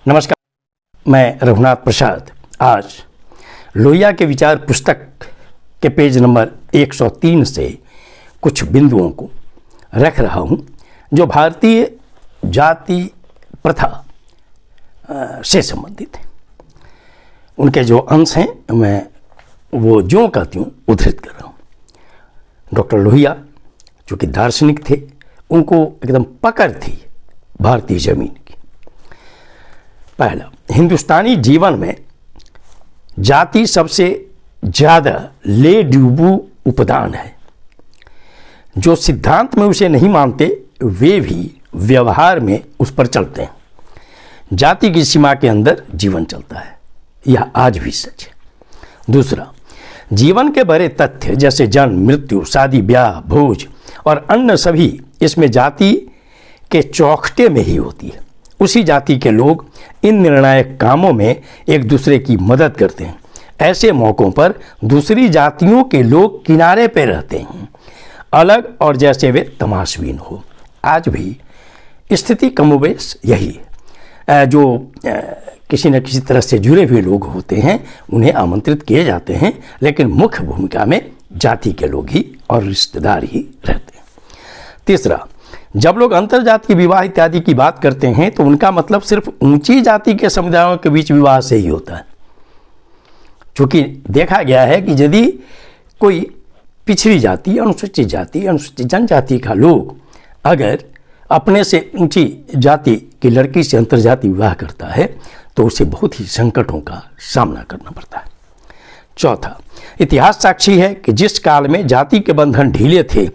नमस्कार, मैं रघुनाथ प्रसाद आज लोहिया के विचार पुस्तक के पेज नंबर 103 से कुछ बिंदुओं को रख रहा हूं जो भारतीय जाति प्रथा से संबंधित है। उनके जो अंश हैं मैं वो ज्यों का त्यों उद्धृत कर रहा हूँ। डॉक्टर लोहिया जो कि दार्शनिक थे, उनको एकदम पकड़ थी भारतीय जमीन की। पहला, हिंदुस्तानी जीवन में जाति सबसे ज़्यादा ले ड्यूबू उपदान है। जो सिद्धांत में उसे नहीं मानते वे भी व्यवहार में उस पर चलते हैं। जाति की सीमा के अंदर जीवन चलता है, यह आज भी सच है। दूसरा, जीवन के बड़े तथ्य जैसे जन्म, मृत्यु, शादी, ब्याह, भोज और अन्य सभी इसमें जाति के चौखटे में ही होती है। उसी जाति के लोग इन निर्णायक कामों में एक दूसरे की मदद करते हैं। ऐसे मौक़ों पर दूसरी जातियों के लोग किनारे पे रहते हैं, अलग और जैसे वे तमाशबीन हो। आज भी स्थिति कमोबेश यही है। जो किसी न किसी तरह से जुड़े हुए लोग होते हैं उन्हें आमंत्रित किए जाते हैं, लेकिन मुख्य भूमिका में जाति के लोग ही और रिश्तेदार ही रहते हैं। तीसरा, जब लोग अंतरजातीय विवाह इत्यादि की बात करते हैं तो उनका मतलब सिर्फ ऊंची जाति के समुदायों के बीच विवाह से ही होता है। चूँकि देखा गया है कि यदि कोई पिछड़ी जाति, अनुसूचित जनजाति का लोग अगर अपने से ऊंची जाति की लड़की से अंतरजातीय विवाह करता है तो उसे बहुत ही संकटों का सामना करना पड़ता है। चौथा, इतिहास साक्षी है कि जिस काल में जाति के बंधन ढीले थे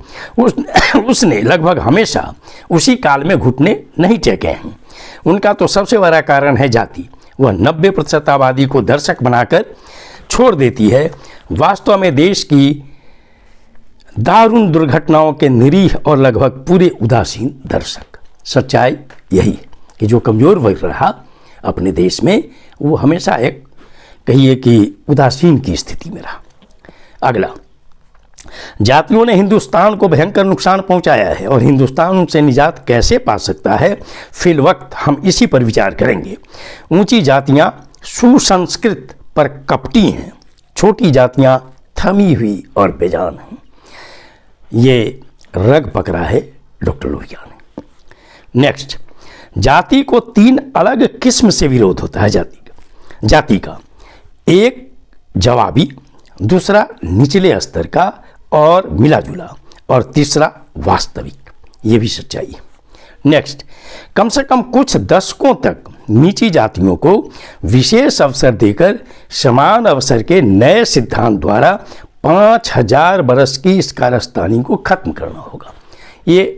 उसने लगभग हमेशा उसी काल में घुटने नहीं टेके हैं। उनका तो सबसे बड़ा कारण है जाति। वह 90% आबादी को दर्शक बनाकर छोड़ देती है। वास्तव में देश की दारुण दुर्घटनाओं के निरीह और लगभग पूरे उदासीन दर्शक। सच्चाई यही है कि जो कमज़ोर वर्ग रहा अपने देश में वो हमेशा एक कहिए कि उदासीन की स्थिति में रहा। अगला, जातियों ने हिंदुस्तान को भयंकर नुकसान पहुंचाया है और हिंदुस्तान उनसे निजात कैसे पा सकता है, फिल वक्त हम इसी पर विचार करेंगे। ऊंची जातियां सुसंस्कृत पर कपटी हैं, छोटी जातियां थमी हुई और बेजान हैं। ये रग पकड़ा है डॉक्टर लोहिया ने। नेक्स्ट, जाति को 3 अलग किस्म से विरोध होता है जाति का। एक जवाबी, दूसरा निचले स्तर का और मिला जुला, और तीसरा वास्तविक। ये भी सच्चाई है। नेक्स्ट, कम से कम कुछ दशकों तक नीची जातियों को विशेष अवसर देकर समान अवसर के नए सिद्धांत द्वारा 5000 बरस की इस कारस्तानी को खत्म करना होगा। ये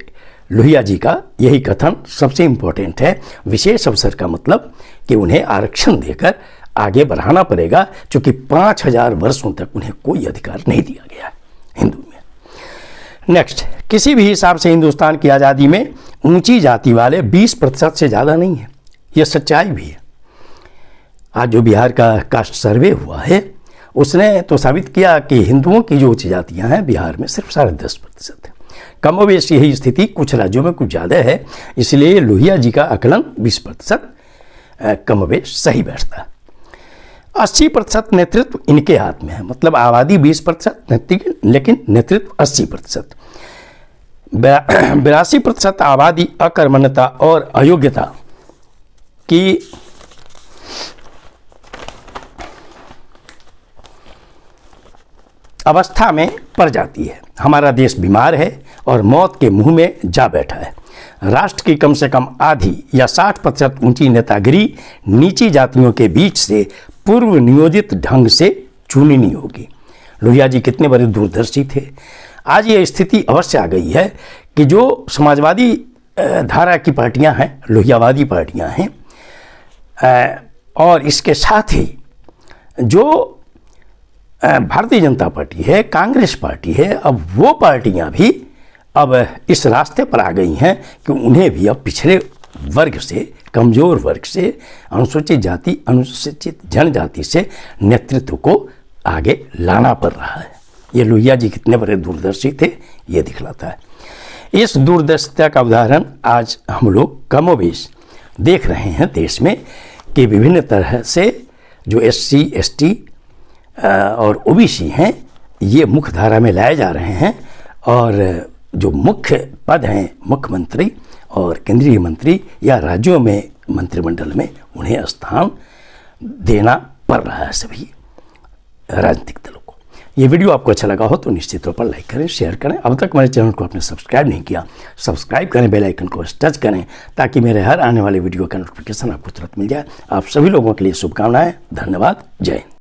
लोहिया जी का यही कथन सबसे इम्पोर्टेंट है। विशेष अवसर का मतलब कि उन्हें आरक्षण देकर आगे बढ़ाना पड़ेगा, क्योंकि 5000 वर्षों तक उन्हें कोई अधिकार नहीं दिया गया है हिंदू में। नेक्स्ट, किसी भी हिसाब से हिंदुस्तान की आज़ादी में ऊंची जाति वाले 20% से ज़्यादा नहीं है। यह सच्चाई भी है। आज जो बिहार का कास्ट सर्वे हुआ है उसने तो साबित किया कि हिंदुओं की जो उच्च जातियाँ हैं बिहार में सिर्फ 10.5% है। कमोबेश यही स्थिति कुछ राज्यों में कुछ ज़्यादा है, इसलिए लोहिया जी का आकलन 20% कमोबेश सही बैठता है। 80% नेतृत्व इनके हाथ में है, मतलब आबादी 20% लेकिन नेतृत्व 80%। 82% आबादी अकर्मण्यता और अयोग्यता की अवस्था में पड़ जाती है। हमारा देश बीमार है और मौत के मुंह में जा बैठा है। राष्ट्र की कम से कम आधी या 60% ऊंची नेतागिरी नीची जातियों के बीच से पूर्व नियोजित ढंग से चुननी होगी। लोहिया जी कितने बड़े दूरदर्शी थे। आज ये स्थिति अवश्य आ गई है कि जो समाजवादी धारा की पार्टियां हैं, लोहियावादी पार्टियां हैं, और इसके साथ ही जो भारतीय जनता पार्टी है, कांग्रेस पार्टी है, अब वो पार्टियां भी अब इस रास्ते पर आ गई हैं कि उन्हें भी अब पिछड़े वर्ग से, कमज़ोर वर्ग से, अनुसूचित जाति, अनुसूचित जनजाति से नेतृत्व को आगे लाना पड़ रहा है। ये लोहिया जी कितने बड़े दूरदर्शी थे ये दिखलाता है। इस दूरदर्शिता का उदाहरण आज हम लोग कमोबेश देख रहे हैं देश में कि विभिन्न तरह से जो SC, ST और OBC हैं ये मुख्य धारा में लाए जा रहे हैं और जो मुख्य पद हैं मुख्यमंत्री और केंद्रीय मंत्री या राज्यों में मंत्रिमंडल में उन्हें स्थान देना पड़ रहा है सभी राजनीतिक दलों को। ये वीडियो आपको अच्छा लगा हो तो निश्चित तौर पर लाइक करें, शेयर करें। अब तक हमारे चैनल को आपने सब्सक्राइब नहीं किया, सब्सक्राइब करें, बेल आइकन को टच करें ताकि मेरे हर आने वाले वीडियो का नोटिफिकेशन आपको तुरंत मिल जाए। आप सभी लोगों के लिए शुभकामनाएं। धन्यवाद। जय हिंद।